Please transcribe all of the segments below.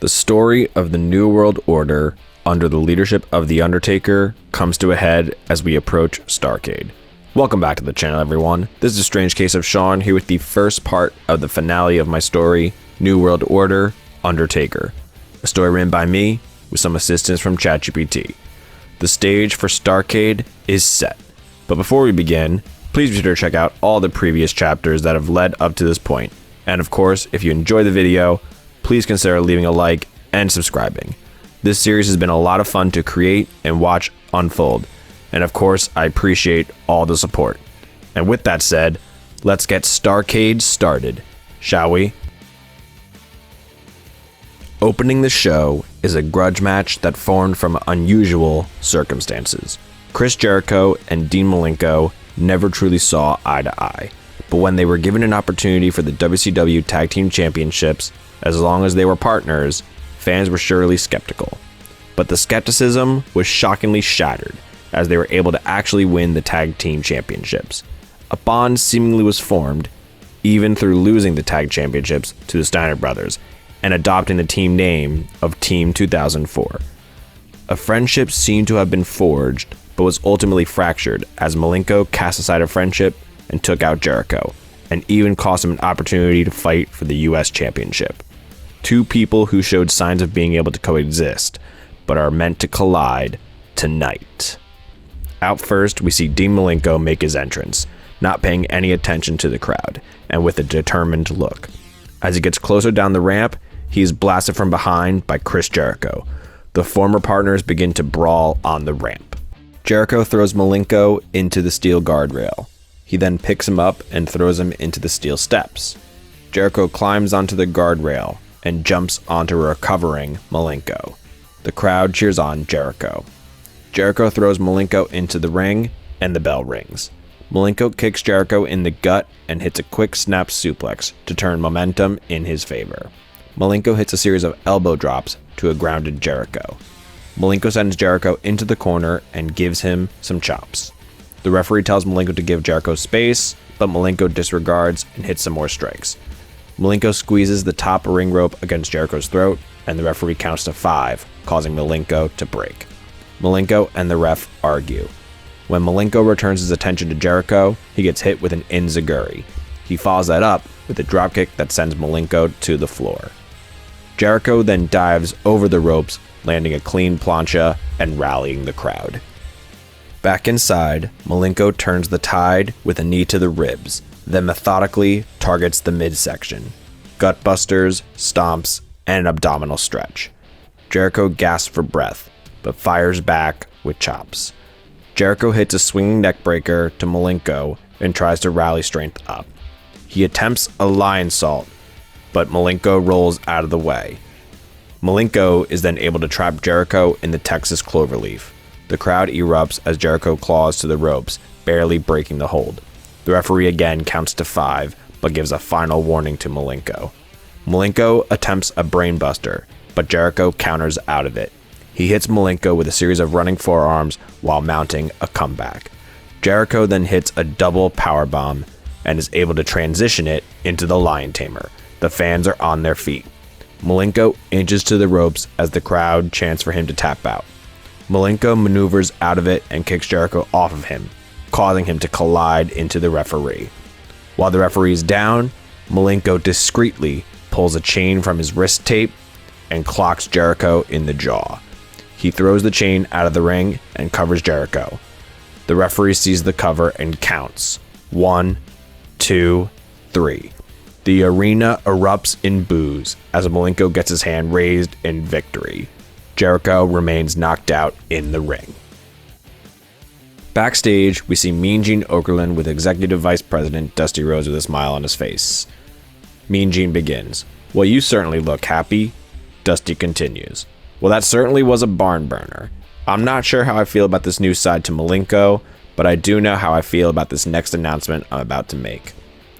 The story of the New World Order under the leadership of The Undertaker comes to a head as we approach Starcade. Welcome back to the channel, everyone. This is a strange case of Sean here with the first part of the finale of my story, New World Order, Undertaker. A story written by me with some assistance from ChatGPT. The stage for Starcade is set. But before we begin, please be sure to check out all the previous chapters that have led up to this point. And of course, if you enjoy the video, please consider leaving a like and subscribing. This series has been a lot of fun to create and watch unfold. And of course, I appreciate all the support. And with that said, let's get Starcade started, shall we? Opening the show is a grudge match that formed from unusual circumstances. Chris Jericho and Dean Malenko never truly saw eye to eye, but when they were given an opportunity for the WCW Tag Team Championships, as long as they were partners, fans were surely skeptical. But the skepticism was shockingly shattered as they were able to actually win the Tag Team Championships. A bond seemingly was formed, even through losing the Tag Championships to the Steiner brothers and adopting the team name of Team 2004. A friendship seemed to have been forged, but was ultimately fractured as Malenko cast aside a friendship and took out Jericho, and even cost him an opportunity to fight for the US Championship. Two people who showed signs of being able to coexist, but are meant to collide tonight. Out first, we see Dean Malenko make his entrance, not paying any attention to the crowd, and with a determined look. As he gets closer down the ramp, he is blasted from behind by Chris Jericho. The former partners begin to brawl on the ramp. Jericho throws Malenko into the steel guardrail. He then picks him up and throws him into the steel steps. Jericho climbs onto the guardrail and jumps onto a recovering Malenko. The crowd cheers on Jericho. Jericho throws Malenko into the ring, and the bell rings. Malenko kicks Jericho in the gut and hits a quick snap suplex to turn momentum in his favor. Malenko hits a series of elbow drops to a grounded Jericho. Malenko sends Jericho into the corner and gives him some chops. The referee tells Malenko to give Jericho space, but Malenko disregards and hits some more strikes. Malenko squeezes the top ring rope against Jericho's throat, and the referee counts to 5, causing Malenko to break. Malenko and the ref argue. When Malenko returns his attention to Jericho, he gets hit with an enziguri. He follows that up with a dropkick that sends Malenko to the floor. Jericho then dives over the ropes, landing a clean plancha and rallying the crowd. Back inside, Malenko turns the tide with a knee to the ribs, then methodically targets the midsection. Gutbusters, stomps, and an abdominal stretch. Jericho gasps for breath, but fires back with chops. Jericho hits a swinging neckbreaker to Malenko and tries to rally strength up. He attempts a lion salt, but Malenko rolls out of the way. Malenko is then able to trap Jericho in the Texas cloverleaf. The crowd erupts as Jericho claws to the ropes, barely breaking the hold. The referee again counts to 5, but gives a final warning to Malenko. Malenko attempts a brainbuster, but Jericho counters out of it. He hits Malenko with a series of running forearms while mounting a comeback. Jericho then hits a double powerbomb and is able to transition it into the Lion Tamer. The fans are on their feet. Malenko inches to the ropes as the crowd chants for him to tap out. Malenko maneuvers out of it and kicks Jericho off of him, causing him to collide into the referee. While the referee is down, Malenko discreetly pulls a chain from his wrist tape and clocks Jericho in the jaw. He throws the chain out of the ring and covers Jericho. The referee sees the cover and counts. 1, 2, 3. The arena erupts in boos as Malenko gets his hand raised in victory. Jericho remains knocked out in the ring. Backstage, we see Mean Gene Okerlund with Executive Vice President Dusty Rhodes with a smile on his face. Mean Gene begins. "Well, you certainly look happy." Dusty continues. "Well, that certainly was a barn burner. I'm not sure how I feel about this new side to Malenko, but I do know how I feel about this next announcement I'm about to make.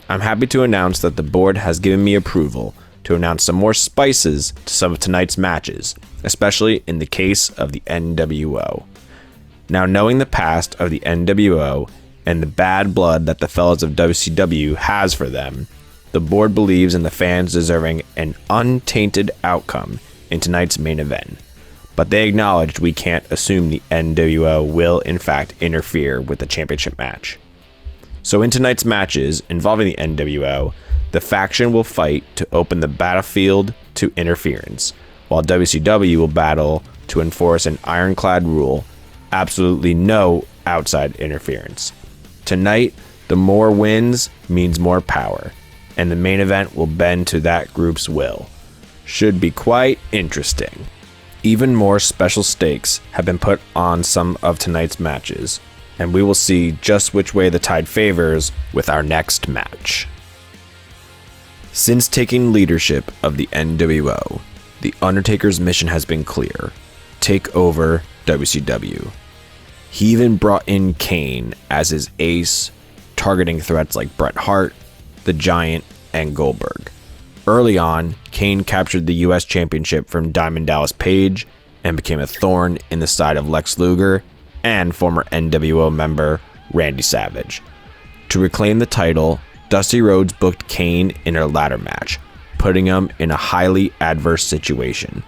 I'm happy to announce that the board has given me approval to announce some more spices to some of tonight's matches, especially in the case of the nWo. Now, knowing the past of the nWo and the bad blood that the fellas of WCW has for them, the board believes in the fans deserving an untainted outcome in tonight's main event, but they acknowledged we can't assume the nWo will in fact interfere with the championship match. So in tonight's matches involving the nWo, the faction will fight to open the battlefield to interference, while WCW will battle to enforce an ironclad rule: absolutely no outside interference. Tonight, the more wins means more power, and the main event will bend to that group's will. Should be quite interesting. Even more special stakes have been put on some of tonight's matches, and we will see just which way the tide favors with our next match. Since taking leadership of the nWo, the Undertaker's mission has been clear: take over WCW. He even brought in Kane as his ace, targeting threats like Bret Hart, the Giant, and Goldberg. Early on, Kane captured the US Championship from Diamond Dallas Page and became a thorn in the side of Lex Luger and former nWo member Randy Savage. To reclaim the title, Dusty Rhodes booked Kane in a ladder match, putting him in a highly adverse situation.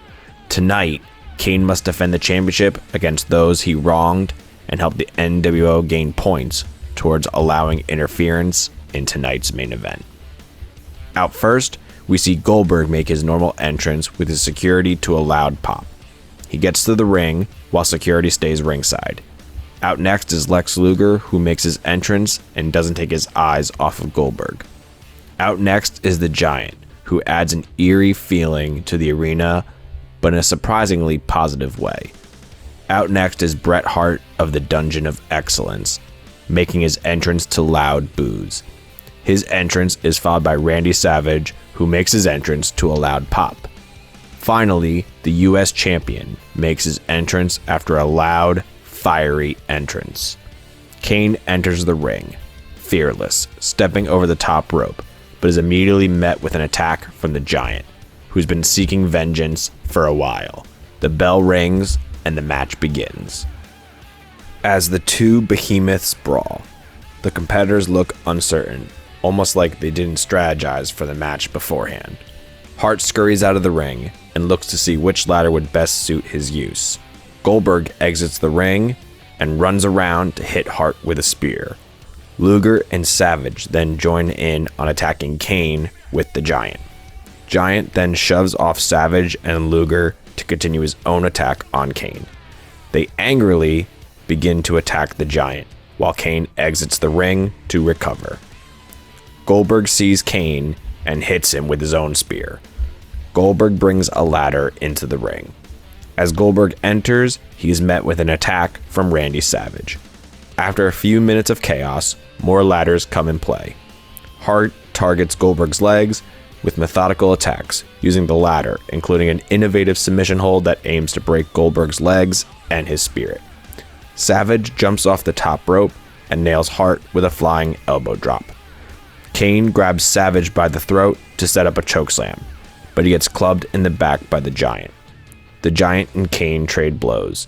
Tonight, Kane must defend the championship against those he wronged and help the nWo gain points towards allowing interference in tonight's main event. Out first, we see Goldberg make his normal entrance with his security to a loud pop. He gets to the ring while security stays ringside. Out next is Lex Luger, who makes his entrance and doesn't take his eyes off of Goldberg. Out next is the Giant, who adds an eerie feeling to the arena, but in a surprisingly positive way. Out next is Bret Hart of the Dungeon of Excellence, making his entrance to loud boos. His entrance is followed by Randy Savage, who makes his entrance to a loud pop. Finally, the US champion makes his entrance after a loud, fiery entrance. Kane enters the ring, fearless, stepping over the top rope, but is immediately met with an attack from the Giant, who's been seeking vengeance for a while. The bell rings and the match begins. As the two behemoths brawl, the competitors look uncertain, almost like they didn't strategize for the match beforehand. Hart scurries out of the ring and looks to see which ladder would best suit his use. Goldberg exits the ring and runs around to hit Hart with a spear. Luger and Savage then join in on attacking Kane with the Giant. Giant then shoves off Savage and Luger to continue his own attack on Kane. They angrily begin to attack the Giant, while Kane exits the ring to recover. Goldberg sees Kane and hits him with his own spear. Goldberg brings a ladder into the ring. As Goldberg enters, he is met with an attack from Randy Savage. After a few minutes of chaos, more ladders come in play. Hart targets Goldberg's legs with methodical attacks, using the ladder, including an innovative submission hold that aims to break Goldberg's legs and his spirit. Savage jumps off the top rope and nails Hart with a flying elbow drop. Kane grabs Savage by the throat to set up a chokeslam, but he gets clubbed in the back by the Giant. The Giant and Kane trade blows.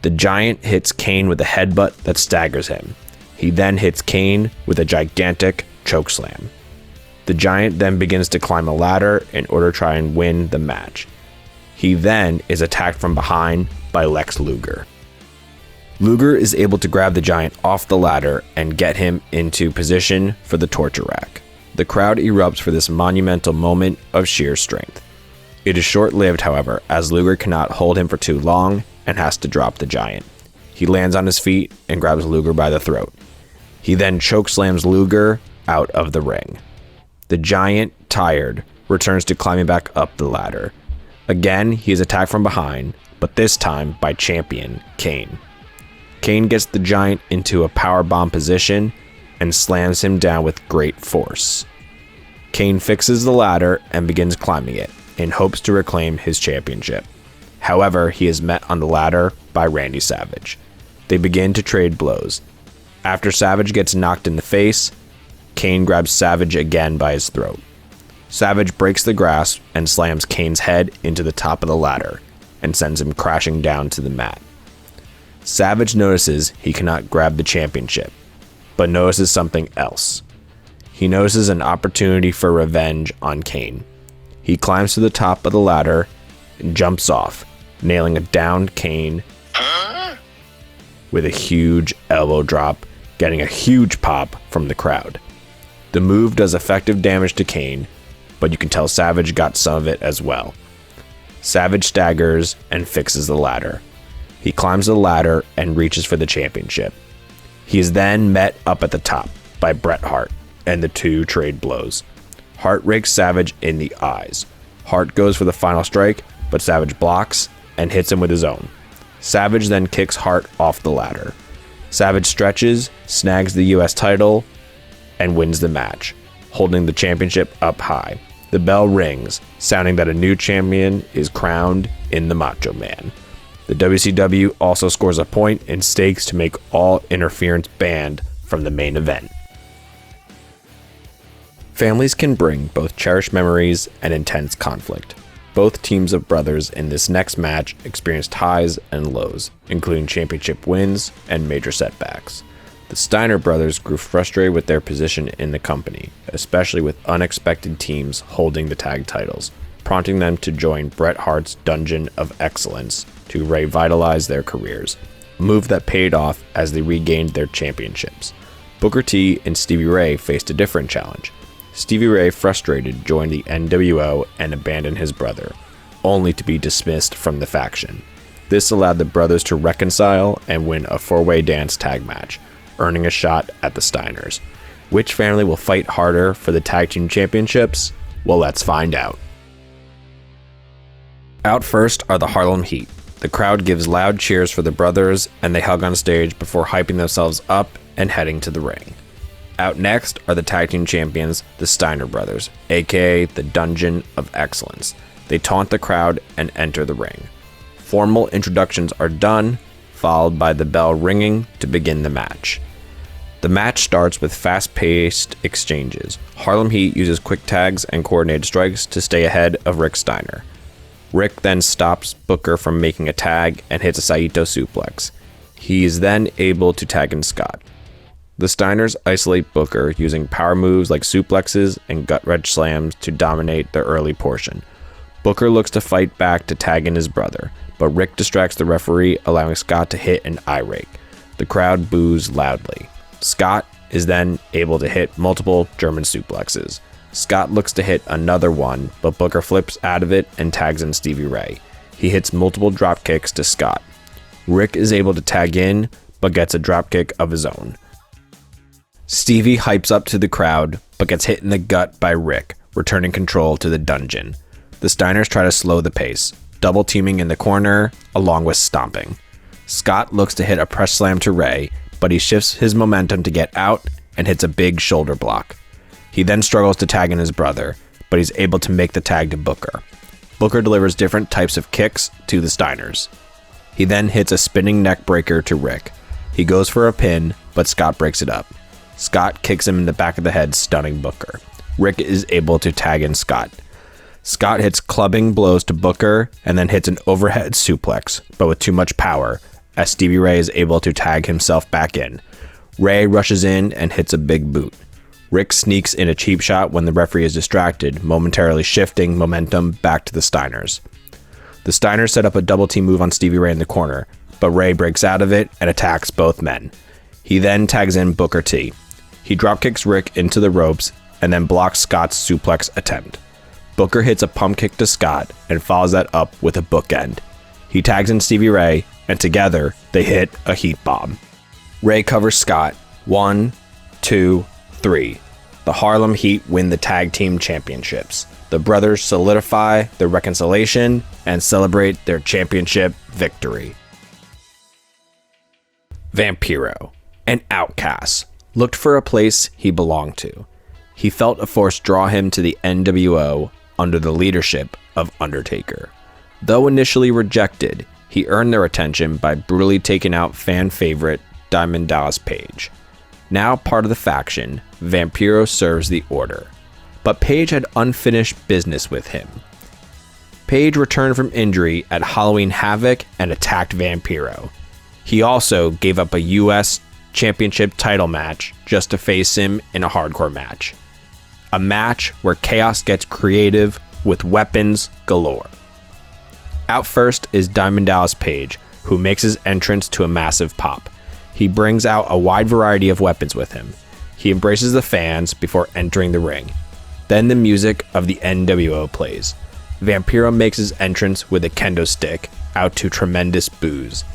The Giant hits Kane with a headbutt that staggers him. He then hits Kane with a gigantic chokeslam. The Giant then begins to climb a ladder in order to try and win the match. He then is attacked from behind by Lex Luger. Luger is able to grab the Giant off the ladder and get him into position for the torture rack. The crowd erupts for this monumental moment of sheer strength. It is short-lived, however, as Luger cannot hold him for too long and has to drop the Giant. He lands on his feet and grabs Luger by the throat. He then chokeslams Luger out of the ring. The Giant, tired, returns to climbing back up the ladder. Again, he is attacked from behind, but this time by champion Kane. Kane gets the Giant into a powerbomb position and slams him down with great force. Kane fixes the ladder and begins climbing it in hopes to reclaim his championship. However, he is met on the ladder by Randy Savage. They begin to trade blows. After Savage gets knocked in the face, Kane grabs Savage again by his throat. Savage breaks the grasp and slams Kane's head into the top of the ladder and sends him crashing down to the mat. Savage notices he cannot grab the championship, but notices something else. He notices an opportunity for revenge on Kane. He climbs to the top of the ladder, and jumps off, nailing a downed Kane with a huge elbow drop, getting a huge pop from the crowd. The move does effective damage to Kane, but you can tell Savage got some of it as well. Savage staggers and fixes the ladder. He climbs the ladder and reaches for the championship. He is then met up at the top by Bret Hart, and the two trade blows. Hart rakes Savage in the eyes. Hart goes for the final strike, but Savage blocks and hits him with his own. Savage then kicks Hart off the ladder. Savage stretches, snags the US title, and wins the match, holding the championship up high. The bell rings, sounding that a new champion is crowned in the Macho Man. The WCW also scores a point in stakes to make all interference banned from the main event. Families can bring both cherished memories and intense conflict. Both teams of brothers in this next match experienced highs and lows, including championship wins and major setbacks. The Steiner brothers grew frustrated with their position in the company, especially with unexpected teams holding the tag titles, prompting them to join Bret Hart's Dungeon of Excellence to revitalize their careers, a move that paid off as they regained their championships. Booker T and Stevie Ray faced a different challenge. Stevie Ray, frustrated, joined the nWo and abandoned his brother, only to be dismissed from the faction. This allowed the brothers to reconcile and win a four-way dance tag match, earning a shot at the Steiners. Which family will fight harder for the tag team championships? Well, let's find out. Out first are the Harlem Heat. The crowd gives loud cheers for the brothers, and they hug on stage before hyping themselves up and heading to the ring. Out next are the tag team champions, the Steiner brothers, aka the Dungeon of Excellence. They taunt the crowd and enter the ring. Formal introductions are done, followed by the bell ringing to begin the match. The match starts with fast-paced exchanges. Harlem Heat uses quick tags and coordinated strikes to stay ahead of Rick Steiner. Rick then stops Booker from making a tag and hits a Saito suplex. He is then able to tag in Scott. The Steiners isolate Booker using power moves like suplexes and gut-wrench slams to dominate the early portion. Booker looks to fight back to tag in his brother, but Rick distracts the referee, allowing Scott to hit an eye rake. The crowd boos loudly. Scott is then able to hit multiple German suplexes. Scott looks to hit another one, but Booker flips out of it and tags in Stevie Ray. He hits multiple drop kicks to Scott. Rick is able to tag in, but gets a drop kick of his own. Stevie hypes up to the crowd, but gets hit in the gut by Rick, returning control to the Dungeon. The Steiners try to slow the pace, double teaming in the corner, along with stomping. Scott looks to hit a press slam to Ray, but he shifts his momentum to get out and hits a big shoulder block. He then struggles to tag in his brother, but he's able to make the tag to Booker. Booker delivers different types of kicks to the Steiners. He then hits a spinning neck breaker to Rick. He goes for a pin, but Scott breaks it up. Scott kicks him in the back of the head, stunning Booker. Rick is able to tag in Scott. Scott hits clubbing blows to Booker and then hits an overhead suplex, but with too much power, as Stevie Ray is able to tag himself back in. Ray rushes in and hits a big boot. Rick sneaks in a cheap shot when the referee is distracted, momentarily shifting momentum back to the Steiners. The Steiners set up a double team move on Stevie Ray in the corner, but Ray breaks out of it and attacks both men. He then tags in Booker T. He dropkicks Rick into the ropes and then blocks Scott's suplex attempt. Booker hits a pump kick to Scott and follows that up with a bookend. He tags in Stevie Ray, and together they hit a heat bomb. Ray covers Scott. 1, 2, 3. The Harlem Heat win the tag team championships. The brothers solidify their reconciliation and celebrate their championship victory. Vampiro, an outcast, looked for a place he belonged to. He felt a force draw him to the nWo under the leadership of Undertaker. Though initially rejected, he earned their attention by brutally taking out fan favorite Diamond Dallas Page. Now part of the faction, Vampiro serves the order. But Page had unfinished business with him. Page returned from injury at Halloween Havoc and attacked Vampiro. He also gave up a US Championship title match just to face him in a hardcore match. A match where chaos gets creative with weapons galore. Out first is Diamond Dallas Page, who makes his entrance to a massive pop. He brings out a wide variety of weapons with him. He embraces the fans before entering the ring. Then the music of the nWo plays. Vampiro makes his entrance with a kendo stick, out to tremendous boos.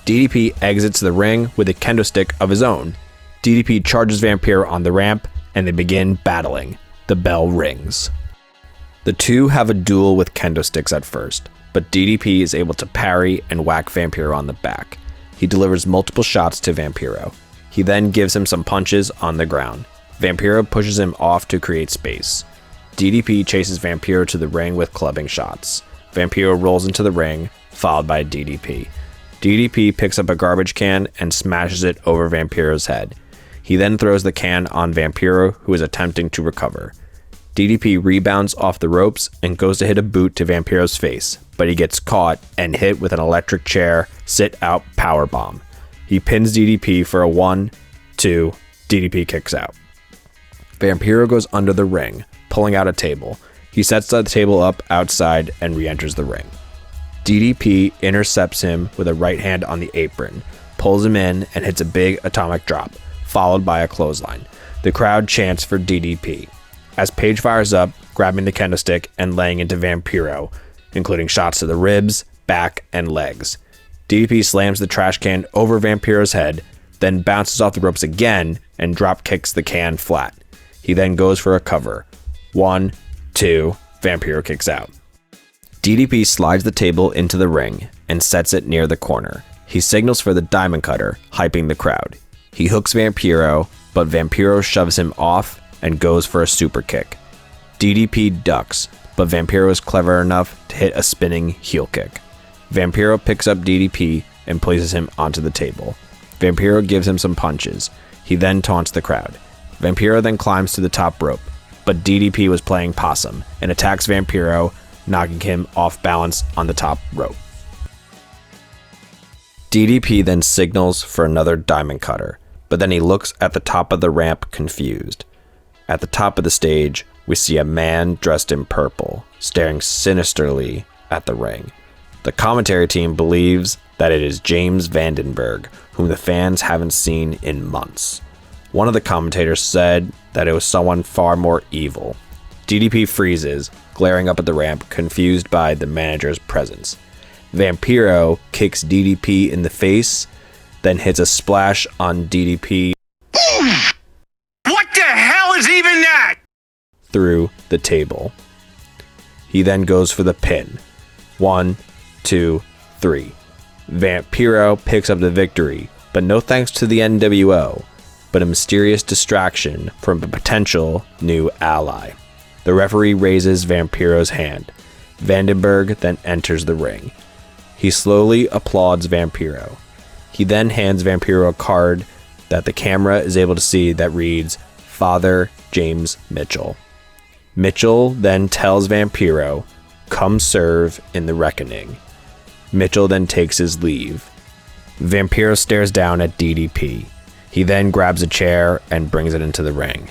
DDP exits the ring with a kendo stick of his own. DDP charges Vampiro on the ramp, and they begin battling. The bell rings. The two have a duel with kendo sticks at first, but DDP is able to parry and whack Vampiro on the back. He delivers multiple shots to Vampiro. He then gives him some punches on the ground. Vampiro pushes him off to create space. DDP chases Vampiro to the ring with clubbing shots. Vampiro rolls into the ring, followed by DDP. DDP picks up a garbage can and smashes it over Vampiro's head. He then throws the can on Vampiro, who is attempting to recover. DDP rebounds off the ropes and goes to hit a boot to Vampiro's face, but he gets caught and hit with an electric chair sit-out powerbomb. He pins DDP for a 1, 2, DDP kicks out. Vampiro goes under the ring, pulling out a table. He sets the table up outside and re-enters the ring. DDP intercepts him with a right hand on the apron, pulls him in, and hits a big atomic drop, followed by a clothesline. The crowd chants for DDP, as Page fires up, grabbing the kendo stick and laying into Vampiro, including shots to the ribs, back, and legs. DDP slams the trash can over Vampiro's head, then bounces off the ropes again and drop kicks the can flat. He then goes for a cover. 1, 2, Vampiro kicks out. DDP slides the table into the ring and sets it near the corner. He signals for the diamond cutter, hyping the crowd. He hooks Vampiro, but Vampiro shoves him off and goes for a super kick. DDP ducks, but Vampiro is clever enough to hit a spinning heel kick. Vampiro picks up DDP and places him onto the table. Vampiro gives him some punches. He then taunts the crowd. Vampiro then climbs to the top rope, but DDP was playing possum and attacks Vampiro, knocking him off balance on the top rope. DDP then signals for another diamond cutter, but then he looks at the top of the ramp confused. At the top of the stage, we see a man dressed in purple, staring sinisterly at the ring. The commentary team believes that it is James Vandenberg, whom the fans haven't seen in months. One of the commentators said that it was someone far more evil. DDP freezes, glaring up at the ramp, confused by the manager's presence. Vampiro kicks DDP in the face, then hits a splash on DDP. What the hell is even that? Through the table. He then goes for the pin. 1, 2, 3. Vampiro picks up the victory, but no thanks to the nWo, but a mysterious distraction from a potential new ally. The referee raises Vampiro's hand. Vandenberg then enters the ring. He slowly applauds Vampiro. He then hands Vampiro a card that the camera is able to see that reads, Father James Mitchell. Mitchell then tells Vampiro, come serve in the reckoning. Mitchell then takes his leave. Vampiro stares down at DDP. He then grabs a chair and brings it into the ring.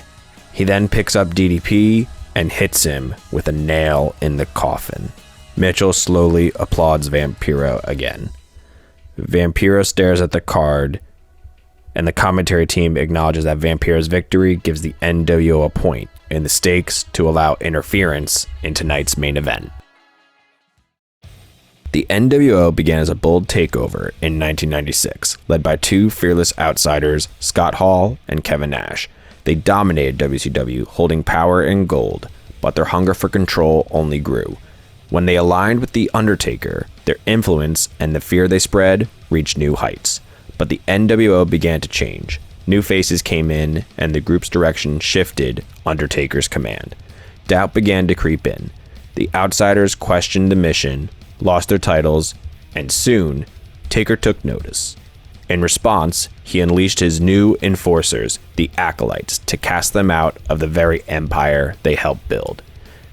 He then picks up DDP and hits him with a nail in the coffin. Mitchell slowly applauds Vampiro again. Vampiro stares at the card, and the commentary team acknowledges that Vampiro's victory gives the nWo a point in the stakes to allow interference in tonight's main event. The nWo began as a bold takeover in 1996, led by two fearless outsiders, Scott Hall and Kevin Nash. They dominated WCW, holding power and gold, but their hunger for control only grew. When they aligned with The Undertaker, their influence and the fear they spread reached new heights. But the nWo began to change. New faces came in, and the group's direction shifted under Taker's command. Doubt began to creep in. The outsiders questioned the mission, lost their titles, and soon, Taker took notice. In response, he unleashed his new enforcers, the Acolytes, to cast them out of the very empire they helped build.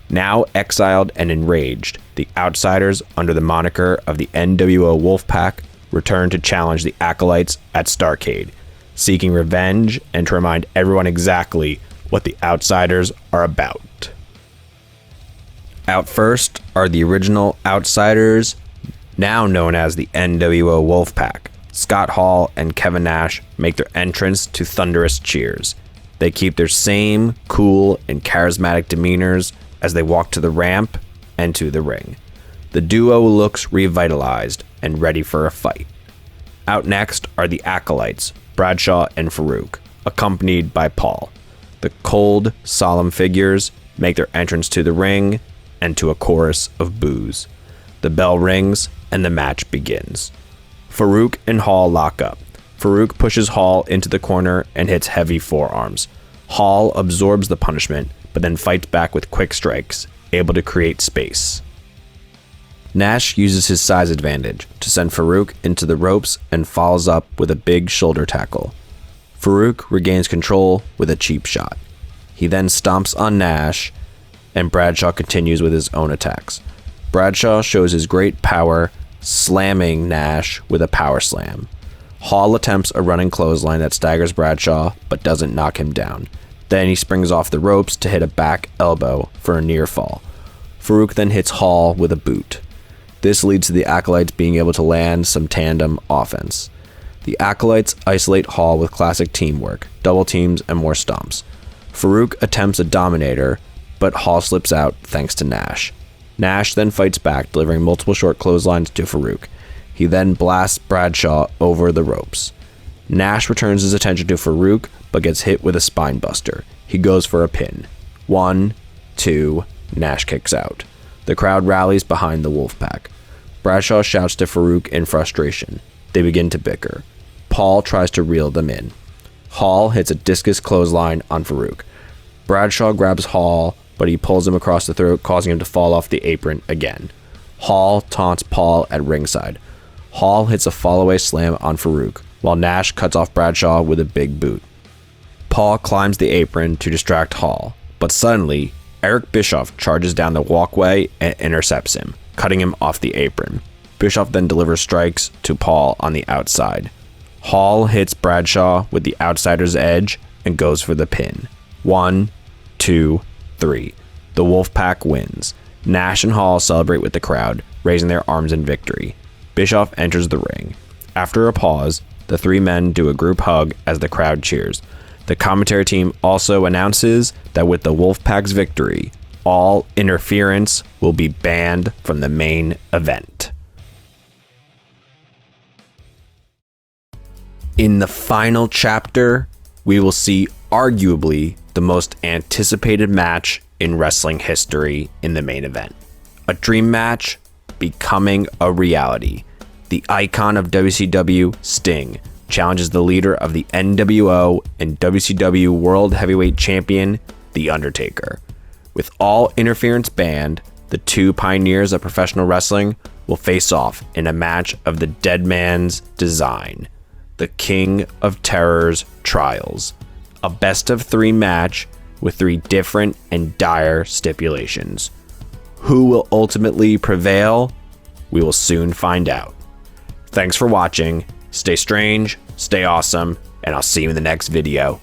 Now exiled and enraged, the outsiders, under the moniker of the nWo Wolfpack, returned to challenge the Acolytes at StarrCade, seeking revenge and to remind everyone exactly what the outsiders are about. Out first are the original outsiders, Now known as the nWo Wolfpack, Scott Hall and Kevin Nash make their entrance to thunderous cheers. They keep their same cool and charismatic demeanors as they walk to the ramp and to the ring. The duo looks revitalized and ready for a fight. Out next are the Acolytes, Bradshaw and Farouk, accompanied by Paul. The cold, solemn figures make their entrance to the ring and to a chorus of boos. The bell rings and the match begins. Farouk and Hall lock up. Farouk pushes Hall into the corner and hits heavy forearms. Hall absorbs the punishment, but then fights back with quick strikes, able to create space. Nash uses his size advantage to send Farouk into the ropes and follows up with a big shoulder tackle. Farouk regains control with a cheap shot. He then stomps on Nash, and Bradshaw continues with his own attacks. Bradshaw shows his great power, slamming Nash with a power slam. Hall attempts a running clothesline that staggers Bradshaw, but doesn't knock him down. Then he springs off the ropes to hit a back elbow for a near fall. Farouk then hits Hall with a boot. This leads to the Acolytes being able to land some tandem offense. The Acolytes isolate Hall with classic teamwork, double teams, and more stomps. Farouk attempts a Dominator, but Hall slips out thanks to Nash. Nash then fights back, delivering multiple short clotheslines to Farouk. He then blasts Bradshaw over the ropes. Nash returns his attention to Farouk, but gets hit with a spine buster. He goes for a pin. 1, 2, Nash kicks out. The crowd rallies behind the Wolfpack. Bradshaw shouts to Farouk in frustration. They begin to bicker. Paul tries to reel them in. Hall hits a discus clothesline on Farouk. Bradshaw grabs Hall, but he pulls him across the throat, causing him to fall off the apron again. Hall taunts Paul at ringside. Hall hits a fallaway slam on Farouk, while Nash cuts off Bradshaw with a big boot. Paul climbs the apron to distract Hall, but suddenly, Eric Bischoff charges down the walkway and intercepts him, cutting him off the apron. Bischoff then delivers strikes to Paul on the outside. Hall hits Bradshaw with the outsider's edge and goes for the pin. 1, 2, 3. The Wolfpack wins. Nash and Hall celebrate with the crowd, raising their arms in victory. Bischoff enters the ring. After a pause, the three men do a group hug as the crowd cheers. The commentary team also announces that with the Wolfpack's victory, all interference will be banned from the main event. In the final chapter, we will see arguably the most anticipated match in wrestling history in the main event. A dream match becoming a reality. The icon of WCW, Sting, challenges the leader of the nWo and WCW World Heavyweight Champion, The Undertaker. With all interference banned, the two pioneers of professional wrestling will face off in a match of the dead man's design, the King of Terror's trials. A best of 3 match with 3 different and dire stipulations. Who will ultimately prevail? We will soon find out. Thanks for watching. Stay strange, stay awesome, and I'll see you in the next video.